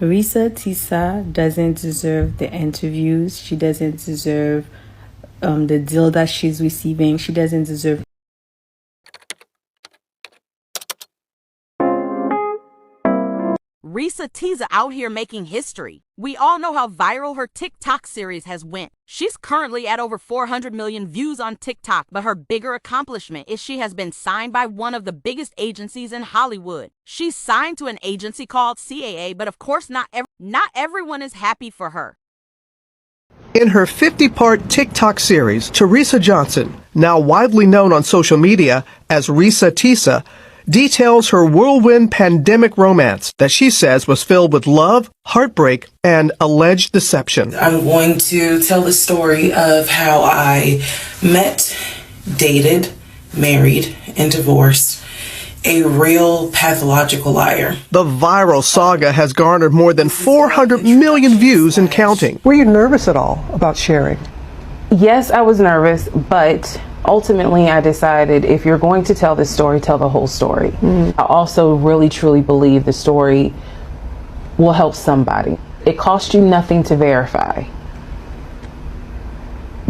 Reesa Teesa doesn't deserve the interviews. She doesn't deserve the deal that she's receiving. She doesn't deserve. Reesa Teesa out here making history. We all know how viral her TikTok series has went. She's currently at over 400 million views on TikTok, but her bigger accomplishment is she has been signed by one of the biggest agencies in Hollywood. She's signed to an agency called CAA, but of course not everyone is happy for her. In her 50-part TikTok series, Teresa Johnson, now widely known on social media as Reesa Teesa, details her whirlwind pandemic romance that she says was filled with love, heartbreak, and alleged deception. I'm going to tell the story of how I met, dated, married, and divorced a real pathological liar. The viral saga has garnered more than 400 million views and counting. Were you nervous at all about sharing? Yes, I was nervous, but ultimately I decided if you're going to tell this story, tell the whole story. I also really truly believe the story will help somebody. It costs you nothing to verify,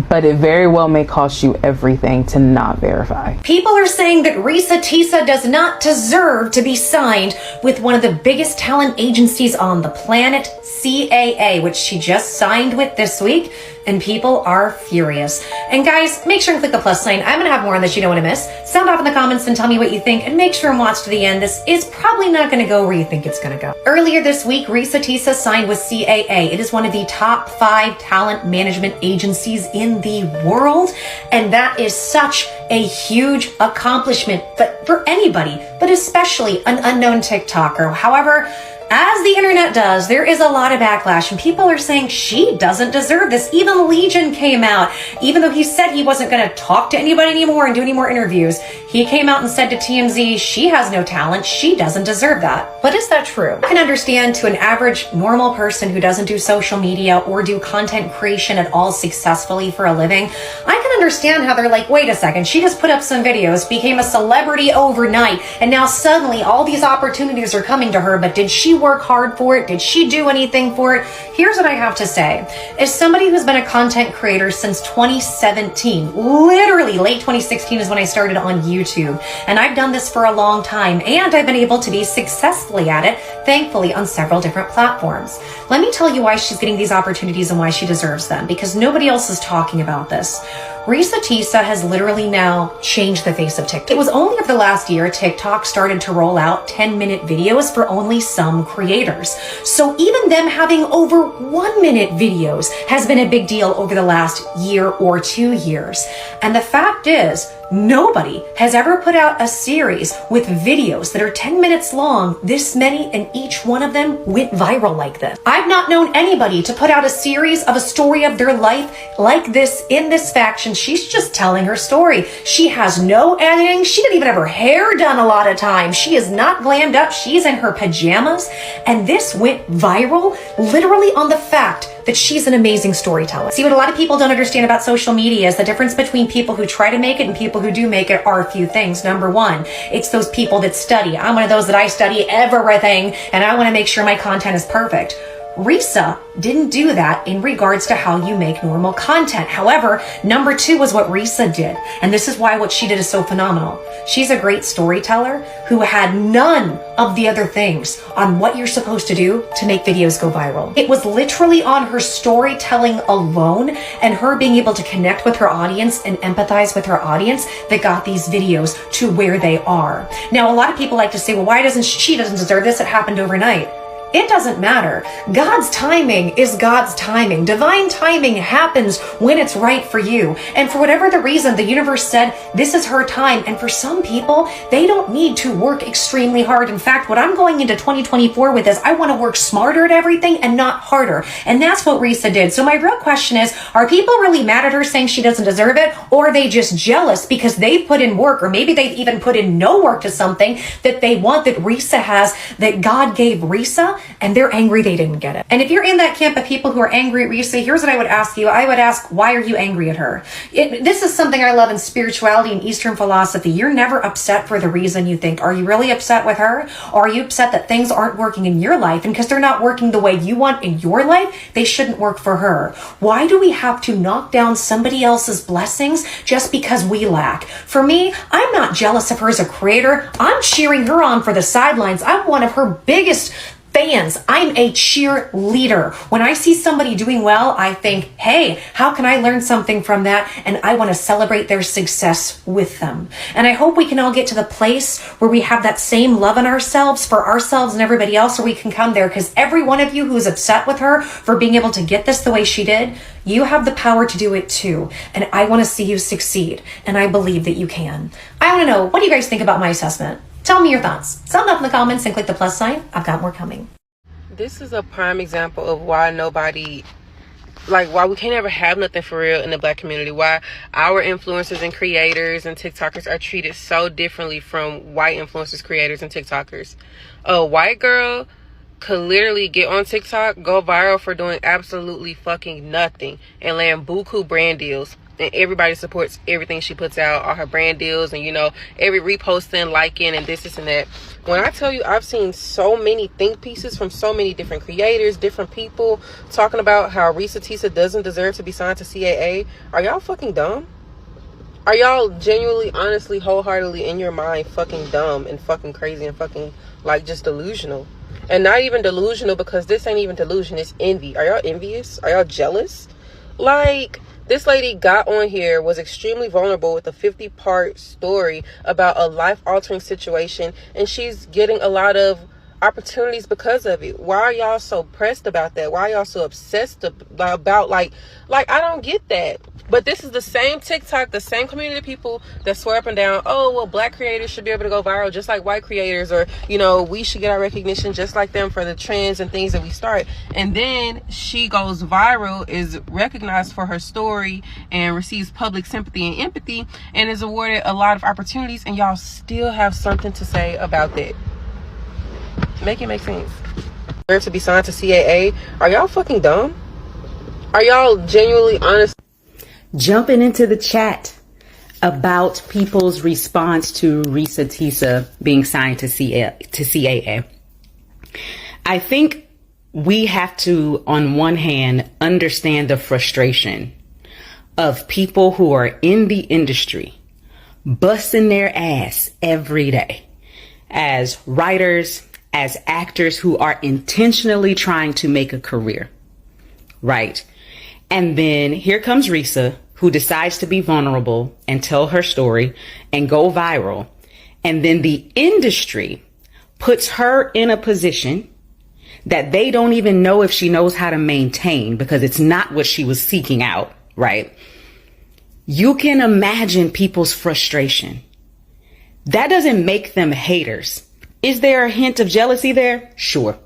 but it very well may cost you everything to not verify. People are saying that Reesa Teesa does not deserve to be signed with one of the biggest talent agencies on the planet, CAA, which she just signed with this week, and people are furious. And guys, make sure and click the plus sign. I'm gonna have more on this you don't want to miss. Sound off in the comments and tell me what you think, and make sure and watch to the end. This is probably not gonna go where you think it's gonna go. Earlier this week, Reesa Teesa signed with CAA. It is one of the top 5 talent management agencies in the world, and that is such a huge accomplishment, but for anybody, but especially an unknown TikToker. However, as the internet does, there is a lot of backlash, and people are saying she doesn't deserve this. Even Legion came out, even though he said he wasn't going to talk to anybody anymore and do any more interviews. He came out and said to TMZ, she has no talent, she doesn't deserve that. But is that true? I can understand to an average, normal person who doesn't do social media or do content creation at all successfully for a living, I can understand how they're like, wait a second, she just put up some videos, became a celebrity overnight, and now suddenly all these opportunities are coming to her, but did she work hard for it? Did she do anything for it? Here's what I have to say. As somebody who's been a content creator since 2017, literally late 2016 is when I started on YouTube, and I've done this for a long time, and I've been able to be successfully at it, thankfully, on several different platforms. Let me tell you why she's getting these opportunities and why she deserves them, because nobody else is talking about this. Reesa Teesa has literally now changed the face of TikTok. It was only over the last year TikTok started to roll out 10-minute videos for only some creators. So even them having over 1-minute videos has been a big deal over the last year or 2 years. And the fact is, nobody has ever put out a series with videos that are 10 minutes long, this many, and each one of them went viral like this. I've not known anybody to put out a series of a story of their life like this in this faction. She's just telling her story. She has no editing. She didn't even have her hair done a lot of times. She is not glammed up. She's in her pajamas. And this went viral literally on the fact that she's an amazing storyteller. See, what a lot of people don't understand about social media is the difference between people who try to make it and people who do make it are a few things. Number one, it's those people that study. I'm one of those that I study everything, and I want to make sure my content is perfect. Reesa didn't do that in regards to how you make normal content. However, number 2 was what Reesa did. And this is why what she did is so phenomenal. She's a great storyteller who had none of the other things on what you're supposed to do to make videos go viral. It was literally on her storytelling alone and her being able to connect with her audience and empathize with her audience that got these videos to where they are. Now, a lot of people like to say, well, why doesn't she doesn't deserve this? It happened overnight. It doesn't matter. God's timing is God's timing. Divine timing happens when it's right for you. And for whatever the reason, the universe said, this is her time. And for some people, they don't need to work extremely hard. In fact, what I'm going into 2024 with is I want to work smarter at everything and not harder. And that's what Reesa did. So my real question is, are people really mad at her saying she doesn't deserve it? Or are they just jealous because they've put in work, or maybe they've even put in no work to something that they want that Reesa has, that God gave Reesa? and they're angry they didn't get it. And if you're in that camp of people who are angry at Reesa, here's what I would ask you. I would ask, why are you angry at her? This is something I love in spirituality and Eastern philosophy. You're never upset for the reason you think. Are you really upset with her? Or are you upset that things aren't working in your life? And because they're not working the way you want in your life, they shouldn't work for her. Why do we have to knock down somebody else's blessings just because we lack? For me, I'm not jealous of her as a creator. I'm cheering her on for the sidelines. I'm one of her biggest fans. I'm a cheerleader. When I see somebody doing well, I think, hey, how can I learn something from that? And I want to celebrate their success with them. And I hope we can all get to the place where we have that same love in ourselves for ourselves and everybody else, so we can come there. Because every one of you who's upset with her for being able to get this the way she did, you have the power to do it too. And I want to see you succeed. And I believe that you can. I want to know, what do you guys think about my assessment? Tell me your thoughts. Sound up in the comments and click the plus sign. I've got more coming. This is a prime example of why why we can't ever have nothing for real in the Black community. Why our influencers and creators and TikTokers are treated so differently from white influencers, creators, and TikTokers. A white girl could literally get on TikTok, go viral for doing absolutely fucking nothing, and land buku brand deals. And everybody supports everything she puts out, all her brand deals, and every reposting, liking, and this and that. When I tell you, I've seen so many think pieces from so many different creators, different people, talking about how Reesa Teesa doesn't deserve to be signed to CAA. Are y'all fucking dumb? Are y'all genuinely, honestly, wholeheartedly in your mind fucking dumb and fucking crazy and fucking just delusional? And not even delusional, because this ain't even delusion, it's envy. Are y'all envious? Are y'all jealous? This lady got on here, was extremely vulnerable with a 50-part story about a life-altering situation, and she's getting a lot of opportunities because of it. Why are y'all so pressed about that? Why are y'all so obsessed about I don't get that. But this is the same TikTok, the same community of people that swear up and down, oh, well, Black creators should be able to go viral just like white creators, or, we should get our recognition just like them for the trends and things that we start. And then she goes viral, is recognized for her story, and receives public sympathy and empathy, and is awarded a lot of opportunities, and y'all still have something to say about that. Make it make sense. To be signed to CAA. Are y'all fucking dumb? Are y'all genuinely honest? Jumping into the chat about people's response to Reesa Teesa being signed to CAA. I think we have to, on one hand, understand the frustration of people who are in the industry, busting their ass every day as writers, as actors who are intentionally trying to make a career, right? And then here comes Reesa, who decides to be vulnerable and tell her story and go viral. And then the industry puts her in a position that they don't even know if she knows how to maintain, because it's not what she was seeking out, right? You can imagine people's frustration. That doesn't make them haters. Is there a hint of jealousy there? Sure.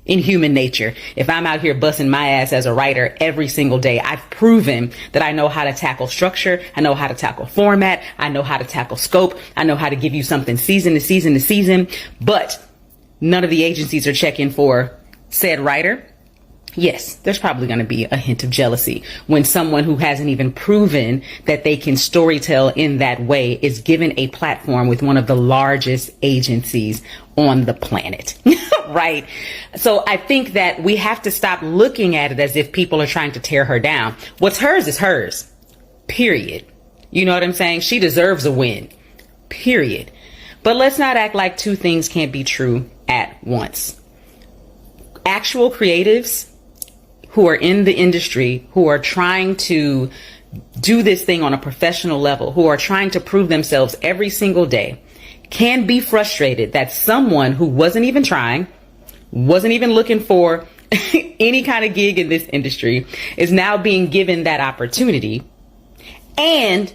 In human nature. If I'm out here busting my ass as a writer every single day, I've proven that I know how to tackle structure. I know how to tackle format. I know how to tackle scope. I know how to give you something season to season to season. But none of the agencies are checking for said writer. Yes, there's probably going to be a hint of jealousy when someone who hasn't even proven that they can storytell in that way is given a platform with one of the largest agencies on the planet, right? So I think that we have to stop looking at it as if people are trying to tear her down. What's hers is hers, period. You know what I'm saying? She deserves a win, period. But let's not act like two things can't be true at once. Actual creatives who are in the industry, who are trying to do this thing on a professional level, who are trying to prove themselves every single day, can be frustrated that someone who wasn't even trying, wasn't even looking for any kind of gig in this industry, is now being given that opportunity, and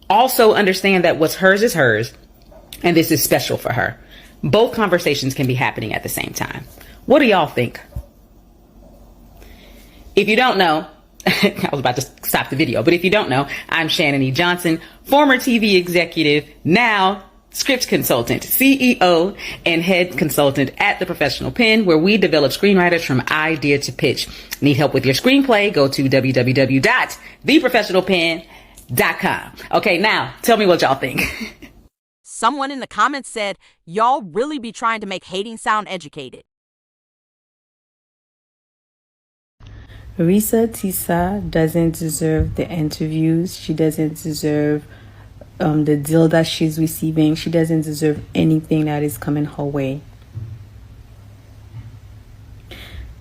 also understand that what's hers is hers, and this is special for her. Both conversations can be happening at the same time. What do y'all think? If you don't know, I was about to stop the video, but if you don't know, I'm Shannon E. Johnson, former TV executive, now script consultant, CEO, and head consultant at The Professional Pen, where we develop screenwriters from idea to pitch. Need help with your screenplay? Go to www.theprofessionalpen.com. Okay, now tell me what y'all think. Someone in the comments said, y'all really be trying to make hating sound educated. Reesa Teesa doesn't deserve the interviews. She doesn't deserve the deal that she's receiving. She doesn't deserve anything that is coming her way.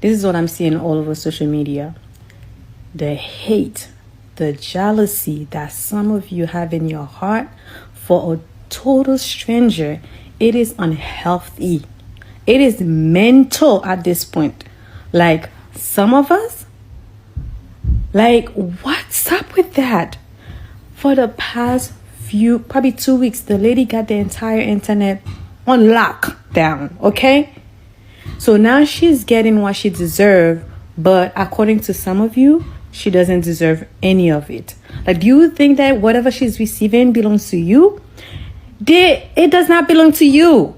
This is what I'm seeing all over social media. The hate, the jealousy that some of you have in your heart for a total stranger. It is unhealthy. It is mental at this point. Like, some of us, like, what's up with that? For the past probably 2 weeks, the lady got the entire internet on lockdown, okay? So now she's getting what she deserves, but according to some of you, she doesn't deserve any of it. Like, do you think that whatever she's receiving belongs to you? It does not belong to you.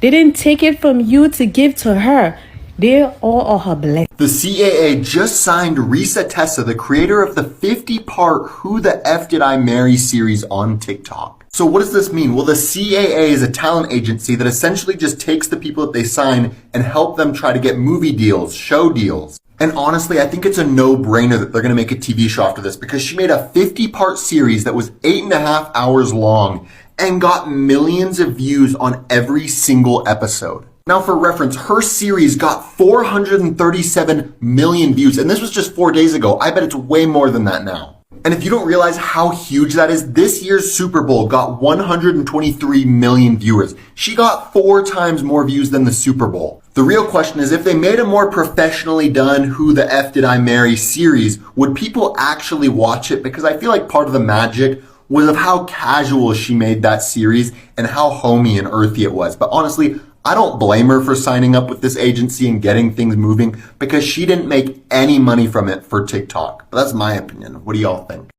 They didn't take it from you to give to her. They all are her blessings. The CAA just signed Reesa Teesa, the creator of the 50-part Who the F Did I Marry series on TikTok. So what does this mean? Well, the CAA is a talent agency that essentially just takes the people that they sign and help them try to get movie deals, show deals. And honestly, I think it's a no-brainer that they're going to make a TV show after this, because she made a 50-part series that was 8.5 hours long and got millions of views on every single episode. Now, for reference, her series got 437 million views, and this was just 4 days ago. I bet it's way more than that now. And if you don't realize how huge that is, this year's Super Bowl got 123 million viewers. She got 4 times more views than the Super Bowl. The real question is, if they made a more professionally done Who the F Did I Marry series, would people actually watch it? Because I feel like part of the magic was of how casual she made that series and how homey and earthy it was. But honestly, I don't blame her for signing up with this agency and getting things moving, because she didn't make any money from it for TikTok. But that's my opinion. What do y'all think?